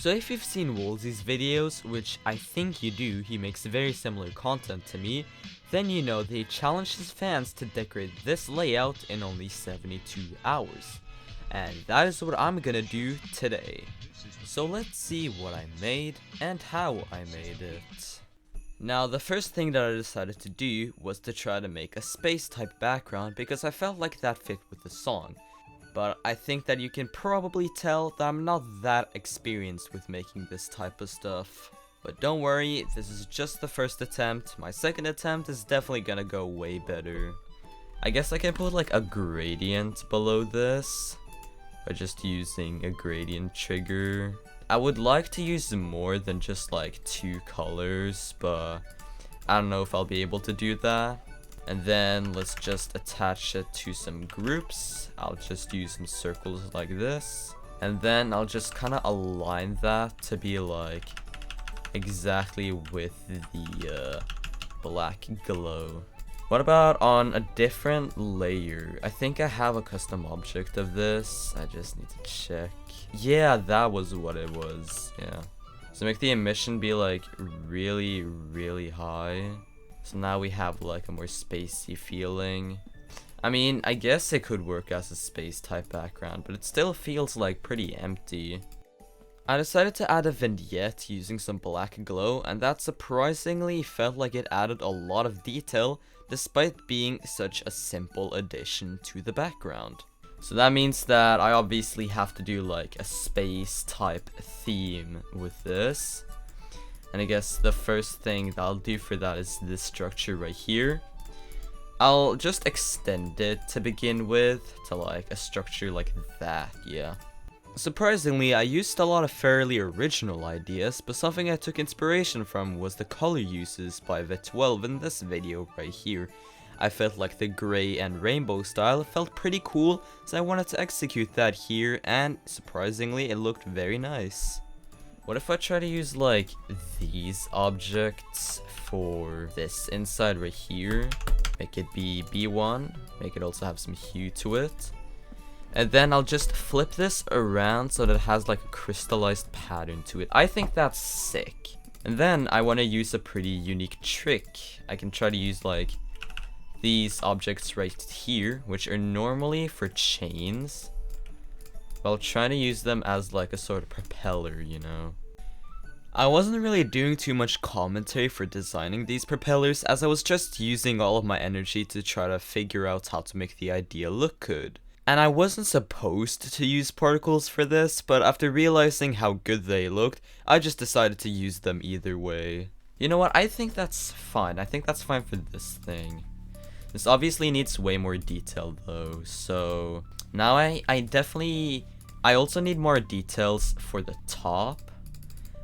So if you've seen Wulzy's videos, which I think you do, he makes very similar content to me, then you know that he challenged his fans to decorate this layout in only 72 hours. And that is what I'm gonna do today. So let's see what I made and how I made it. Now the first thing that I decided to do was to try to make a space type background because I felt like that fit with the song. But I think that you can probably tell that I'm not that experienced with making this type of stuff. But don't worry, this is just the first attempt. My second attempt is definitely gonna go way better. I guess I can put like a gradient below this by just using a gradient trigger. I would like to use more than just like 2 colors, but I don't know if I'll be able to do that. And then let's just attach it to some groups. I'll just use some circles like this. And then I'll just kind of align that to be like exactly with the black glow. What about on a different layer? I think I have a custom object of this. I just need to check. Yeah, that was what it was. Yeah. So make the emission be like really, really high. So now we have like a more spacey feeling. I mean, I guess it could work as a space type background, but it still feels like pretty empty. I decided to add a vignette using some black glow, and that surprisingly felt like it added a lot of detail despite being such a simple addition to the background. So that means that I obviously have to do like a space type theme with this. And I guess the first thing that I'll do for that is this structure right here. I'll just extend it to begin with to like a structure like that, yeah. Surprisingly, I used a lot of fairly original ideas, but something I took inspiration from was the color uses by V12 in this video right here. I felt like the gray and rainbow style felt pretty cool, so I wanted to execute that here, and surprisingly it looked very nice. What if I try to use like these objects for this inside right here? Make it be B1, make it also have some hue to it. And then I'll just flip this around so that it has like a crystallized pattern to it. I think that's sick. And then I want to use a pretty unique trick. I can try to use like these objects right here, which are normally for chains. While trying to use them as like a sort of propeller, you know. I wasn't really doing too much commentary for designing these propellers, as I was just using all of my energy to try to figure out how to make the idea look good. And I wasn't supposed to use particles for this, but after realizing how good they looked, I just decided to use them either way. You know what, I think that's fine. I think that's fine for this thing. This obviously needs way more detail though, so now I also need more details for the top.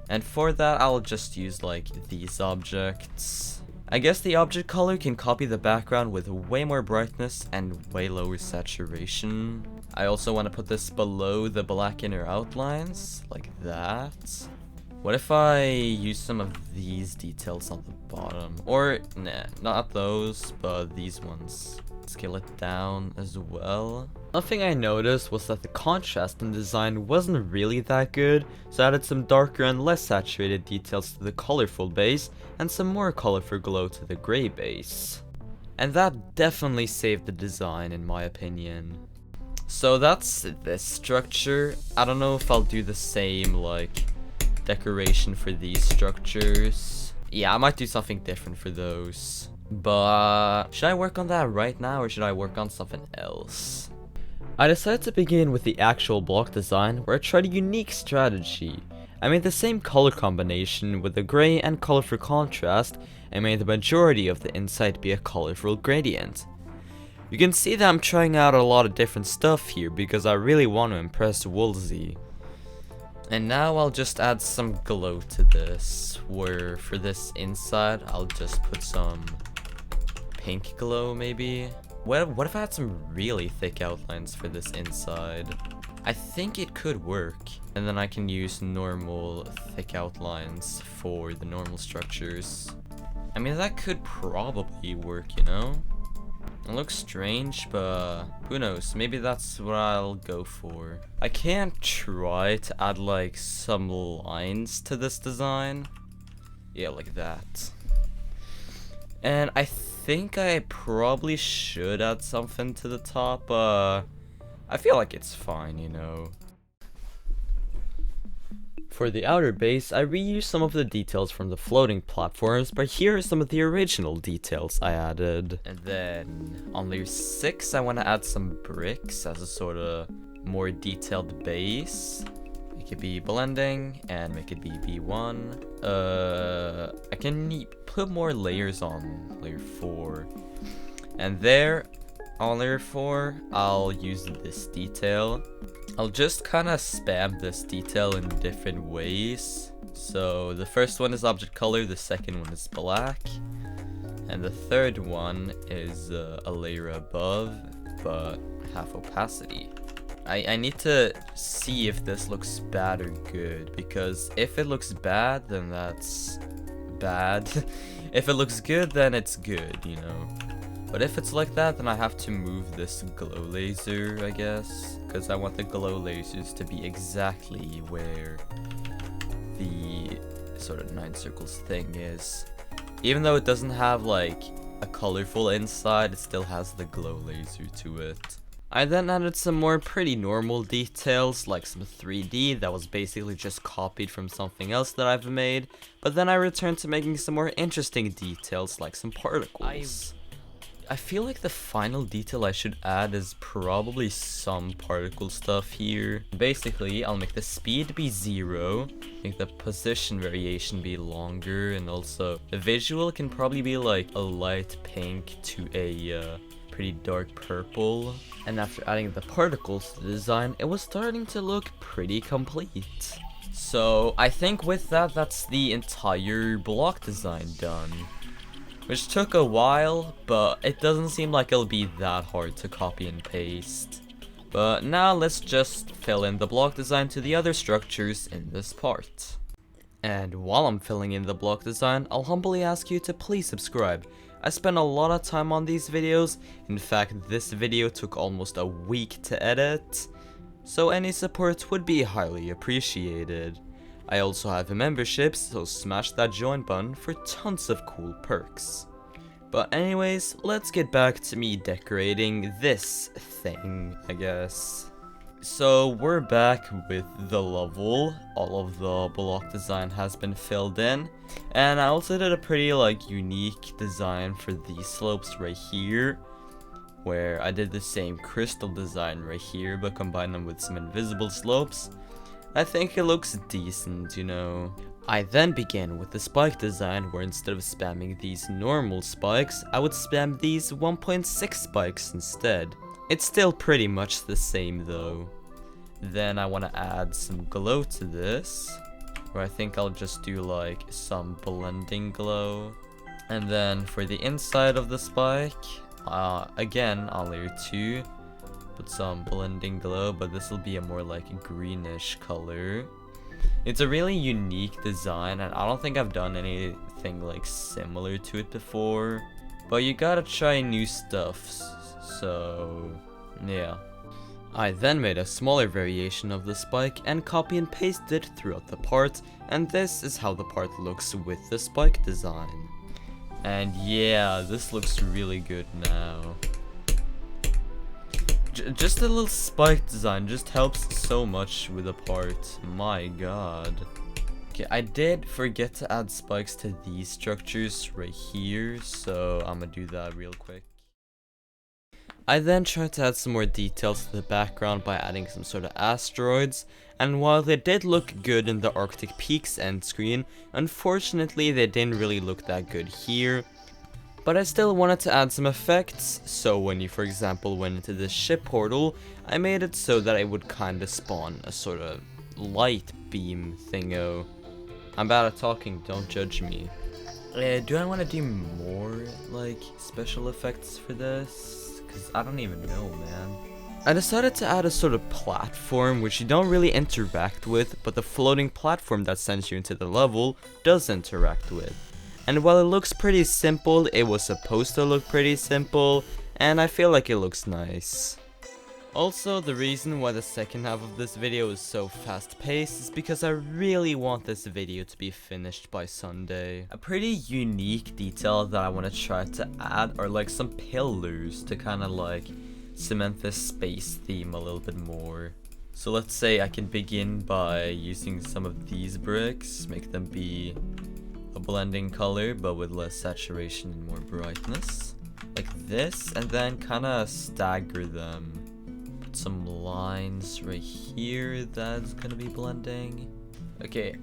And for that, I'll just use like these objects. I guess the object color can copy the background with way more brightness and way lower saturation. I also want to put this below the black inner outlines, like that. What if I use some of these details on the bottom? Or, nah, not those, but these ones. Scale it down as well. One thing I noticed was that the contrast in design wasn't really that good, so I added some darker and less saturated details to the colorful base, and some more colorful glow to the gray base. And that definitely saved the design in my opinion. So that's this structure. I don't know if I'll do the same like decoration for these structures. Yeah, I might do something different for those. But should I work on that right now or should I work on something else? I decided to begin with the actual block design where I tried a unique strategy. I made the same color combination with the gray and colorful contrast and made the majority of the inside be a colorful gradient. You can see that I'm trying out a lot of different stuff here because I really want to impress Wulzy. And now I'll just add some glow to this, where for this inside I'll just put some pink glow maybe. What if I had some really thick outlines for this inside? I think it could work. And then I can use normal thick outlines for the normal structures. I mean, that could probably work, you know? It looks strange, but who knows, maybe that's what I'll go for. I can't try to add like some lines to this design. Yeah, like that. And I think I probably should add something to the top, I feel like it's fine, you know. For the outer base, I reused some of the details from the floating platforms, but here are some of the original details I added. And then on layer 6, I want to add some bricks as a sort of more detailed base. It could be blending and make it be B1. I can put more layers on layer 4. And there, on layer 4, I'll use this detail. I'll just kind of spam this detail in different ways. So the first one is object color, the second one is black, and the third one is a layer above, but half opacity. I need to see if this looks bad or good, because if it looks bad, then that's bad. If it looks good, then it's good, you know. But if it's like that, then I have to move this glow laser, I guess, because I want the glow lasers to be exactly where the sort of 9 circles thing is. Even though it doesn't have like a colorful inside, it still has the glow laser to it. I then added some more pretty normal details, like some 3D that was basically just copied from something else that I've made, but then I returned to making some more interesting details, like some particles. I feel like the final detail I should add is probably some particle stuff here. Basically, I'll make the speed be 0, make the position variation be longer, and also the visual can probably be like a light pink to a pretty dark purple. And after adding the particles to the design, it was starting to look pretty complete. So I think with that, that's the entire block design done. Which took a while, but it doesn't seem like it'll be that hard to copy and paste. But now let's just fill in the block design to the other structures in this part. And while I'm filling in the block design, I'll humbly ask you to please subscribe. I spent a lot of time on these videos. In fact, this video took almost a week to edit. So any support would be highly appreciated. I also have a membership, so smash that join button for tons of cool perks. But anyways, let's get back to me decorating this thing, I guess. So we're back with the level. All of the block design has been filled in. And I also did a pretty unique design for these slopes right here, where I did the same crystal design right here, but combined them with some invisible slopes. I think it looks decent, you know. I then began with the spike design, where instead of spamming these normal spikes, I would spam these 1.6 spikes instead. It's still pretty much the same though. Then I want to add some glow to this, where I think I'll just do some blending glow. And then for the inside of the spike, again on layer 2, put some blending glow, but this will be a more greenish color. It's a really unique design, and I don't think I've done anything similar to it before, but you gotta try new stuff, so yeah. I then made a smaller variation of the spike and copy and pasted it throughout the part, and this is how the part looks with the spike design. And yeah, this looks really good now. Just a little spike design just helps so much with the part, my god. Okay, I did forget to add spikes to these structures right here, so I'm gonna do that real quick. I then tried to add some more details to the background by adding some sort of asteroids, and while they did look good in the Arctic Peaks end screen, unfortunately they didn't really look that good here. But I still wanted to add some effects, so when you for example went into this ship portal, I made it so that it would kinda spawn a sort of light beam thingo. I'm bad at talking, don't judge me. Do I want to do more special effects for this? Cause I don't even know, man. I decided to add a sort of platform which you don't really interact with, but the floating platform that sends you into the level does interact with. And while it looks pretty simple, it was supposed to look pretty simple, and I feel like it looks nice. Also, the reason why the second half of this video is so fast paced is because I really want this video to be finished by Sunday. A pretty unique detail that I want to try to add are like some pillars to kind of like cement this space theme a little bit more. So let's say I can begin by using some of these bricks, make them be a blending color but with less saturation and more brightness. Like this, and then kind of stagger them. Put some lines right here that's gonna be blending. Okay,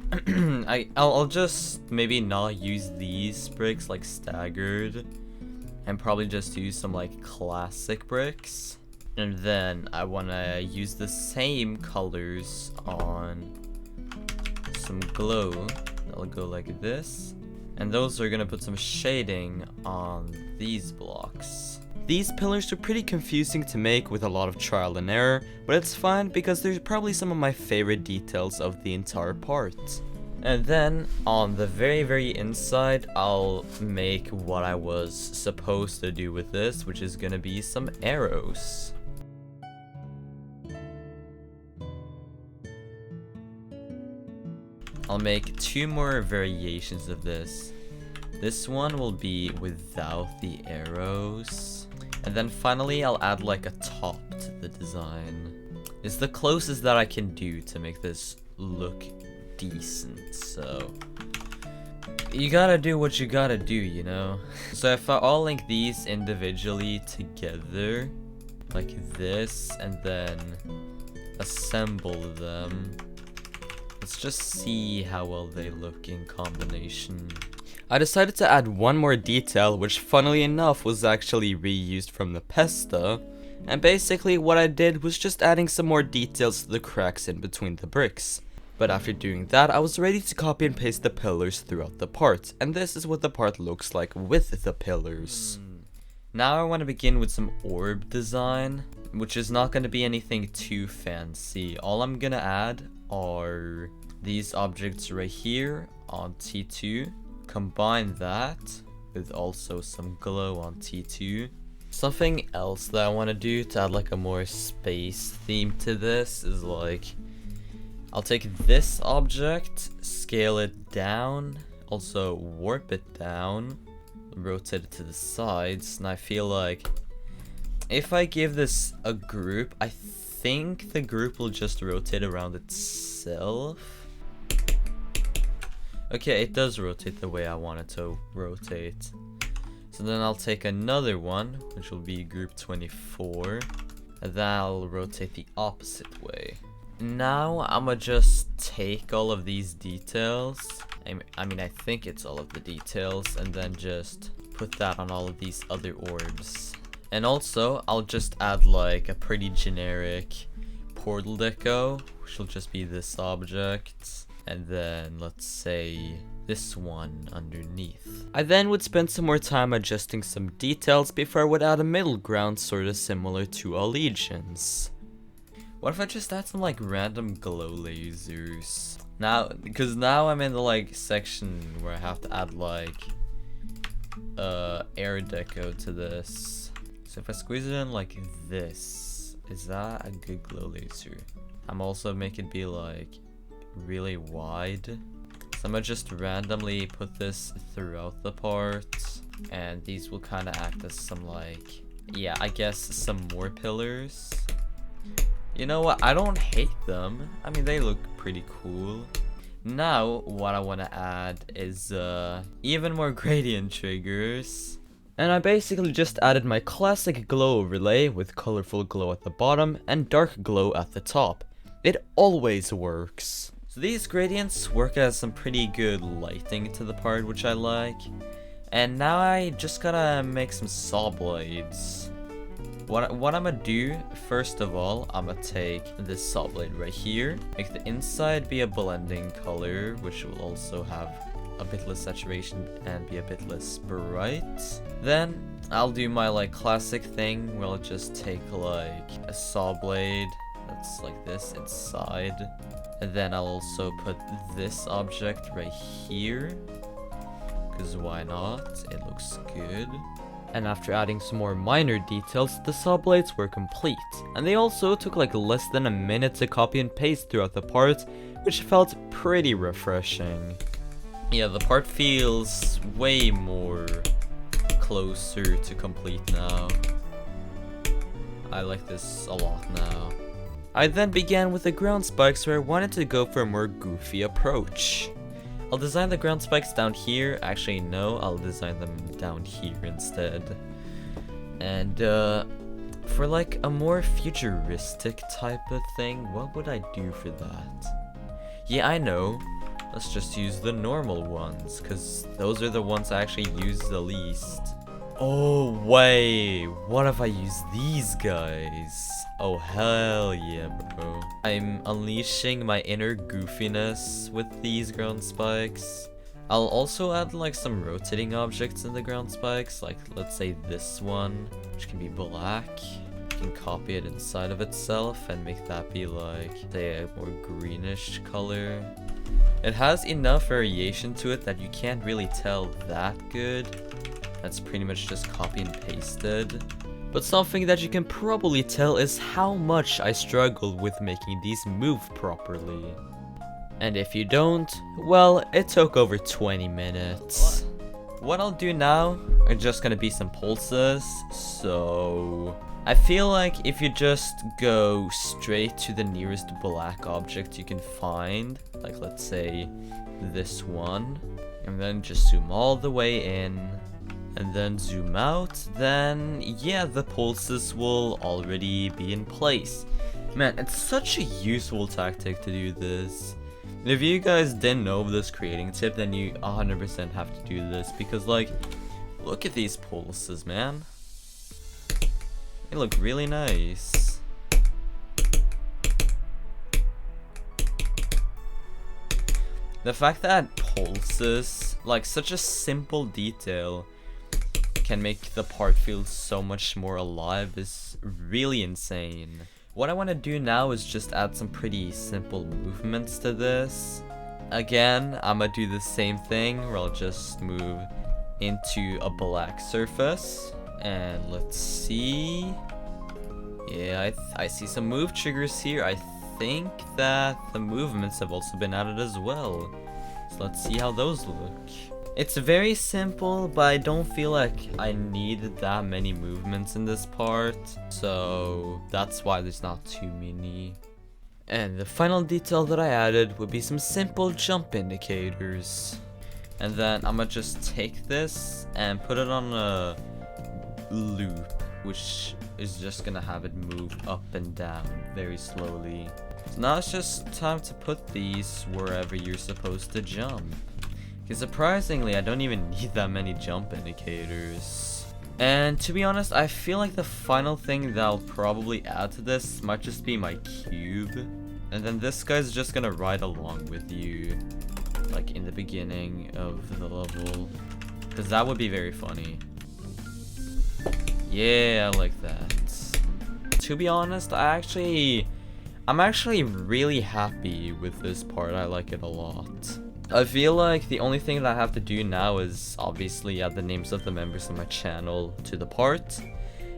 I'll just maybe not use these bricks like staggered, and probably just use some like classic bricks. And then I want to use the same colors on some glow. I'll go like this. And those are going to put some shading on these blocks. These pillars are pretty confusing to make with a lot of trial and error, but it's fine because they're probably some of my favorite details of the entire part. And then on the very inside, I'll make what I was supposed to do with this, which is going to be some arrows. I'll make 2 more variations of this. This one will be without the arrows. And then finally I'll add like a top to the design. It's the closest that I can do to make this look decent, so you gotta do what you gotta do, you know? So if I'll link these individually together, like this, and then assemble them, let's just see how well they look in combination. I decided to add one more detail, which funnily enough was actually reused from the Pesta, and basically what I did was just adding some more details to the cracks in between the bricks. But after doing that, I was ready to copy and paste the pillars throughout the part, and this is what the part looks like with the pillars. Now I want to begin with some orb design, which is not going to be anything too fancy. All I'm going to add are these objects right here on T2, combine that with also some glow on T2. Something else that I want to do to add like a more space theme to this is like, I'll take this object, scale it down, also warp it down, rotate it to the sides, and I feel like if I give this a group, I think the group will just rotate around itself. Okay, it does rotate the way I want it to rotate. So then I'll take another one, which will be group 24, and then I'll rotate the opposite way. Now I'ma just take all of these details, I mean I think it's all of the details, and then just put that on all of these other orbs. And also I'll just add like a pretty generic portal deco, which will just be this object, and then let's say this one underneath. I then would spend some more time adjusting some details before I would add a middle ground sort of similar to Allegiance. What if I just add some like random glow lasers? Now, because now I'm in the like section where I have to add like air deco to this. So if I squeeze it in like this, is that a good glow laser? I'm also make it be like really wide. So I'm gonna just randomly put this throughout the part, and these will kind of act as some like, yeah, I guess some more pillars. You know what, I don't hate them. I mean, they look pretty cool. Now, what I want to add is even more gradient triggers. And I basically just added my classic glow overlay with colorful glow at the bottom and dark glow at the top. It always works. So these gradients work as some pretty good lighting to the part, which I like. And now I just gotta make some saw blades. What I'm gonna do, first of all, I'm gonna take this saw blade right here, make the inside be a blending color, which will also have a bit less saturation and be a bit less bright. Then I'll do my like classic thing where I'll just take like a saw blade that's like this inside, and then I'll also put this object right here, because why not? It looks good. And after adding some more minor details, the saw blades were complete. And they also took like less than a minute to copy and paste throughout the part, which felt pretty refreshing. Yeah, the part feels way more closer to complete now. I like this a lot now. I then began with the ground spikes where I wanted to go for a more goofy approach. I'll design the ground spikes down here. Actually, no, I'll design them down here instead. And for like a more futuristic type of thing, what would I do for that? Yeah, I know. Let's just use the normal ones, because those are the ones I actually use the least. Oh, wait. What if I use these guys? Oh, hell yeah, bro. I'm unleashing my inner goofiness with these ground spikes. I'll also add like some rotating objects in the ground spikes, like let's say this one, which can be black. You can copy it inside of itself and make that be like, say, a more greenish color. It has enough variation to it that you can't really tell that good. That's pretty much just copy and pasted. But something that you can probably tell is how much I struggled with making these move properly. And if you don't, well, it took over 20 minutes. What I'll do now are just gonna be some pulses, so I feel like if you just go straight to the nearest black object you can find, like let's say this one, and then just zoom all the way in, and then zoom out, then yeah, the pulses will already be in place. Man, it's such a useful tactic to do this. If you guys didn't know of this creating tip, then you 100% have to do this, because like, look at these pulses, man. They look really nice. The fact that pulses, like such a simple detail, can make the part feel so much more alive is really insane. What I want to do now is just add some pretty simple movements to this. Again, I'm gonna do the same thing where I'll just move into a black surface. And let's see. Yeah, I see some move triggers here. I think that the movements have also been added as well. So let's see how those look. It's very simple, but I don't feel like I need that many movements in this part, so that's why there's not too many. And the final detail that I added would be some simple jump indicators. And then I'm gonna just take this and put it on a loop, which is just gonna have it move up and down very slowly. So now it's just time to put these wherever you're supposed to jump. Because surprisingly, I don't even need that many jump indicators. And to be honest, I feel like the final thing that I'll probably add to this might just be my cube. And then this guy's just gonna ride along with you, like in the beginning of the level. Because that would be very funny. Yeah, I like that. To be honest, I'm actually really happy with this part. I like it a lot. I feel like the only thing that I have to do now is obviously add the names of the members of my channel to the part.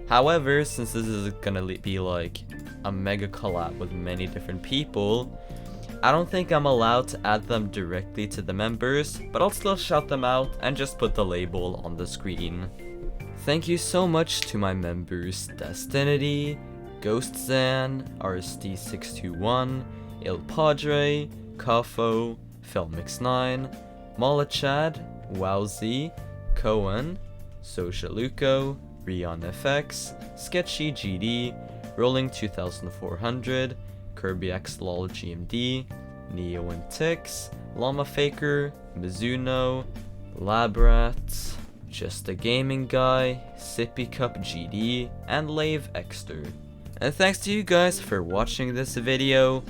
However, since this is gonna be like a mega collab with many different people, I don't think I'm allowed to add them directly to the members, but I'll still shout them out and just put the label on the screen. Thank you so much to my members Dastinity, GhostXan, RSD621, Il Padre, Qafo, Felmix9, Malachad, Wowzy, Cohen, Zosia Lewko, RionFX, SkechyGD, Rolling 2400, KirbyaxolotlGMD, NEOntixx, Lamafaker, Mizuno, LabratGD, Sippiecupgd, and Lavexder. And thanks to you guys for watching this video,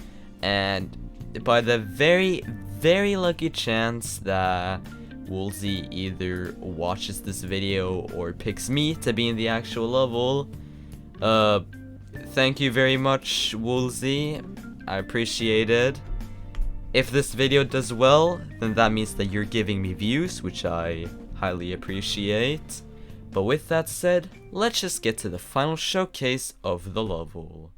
and by the very lucky chance that Wulzy either watches this video or picks me to be in the actual level, thank you very much, Wulzy. I appreciate it. If this video does well, then that means that you're giving me views, which I highly appreciate. But with that said, let's just get to the final showcase of the level.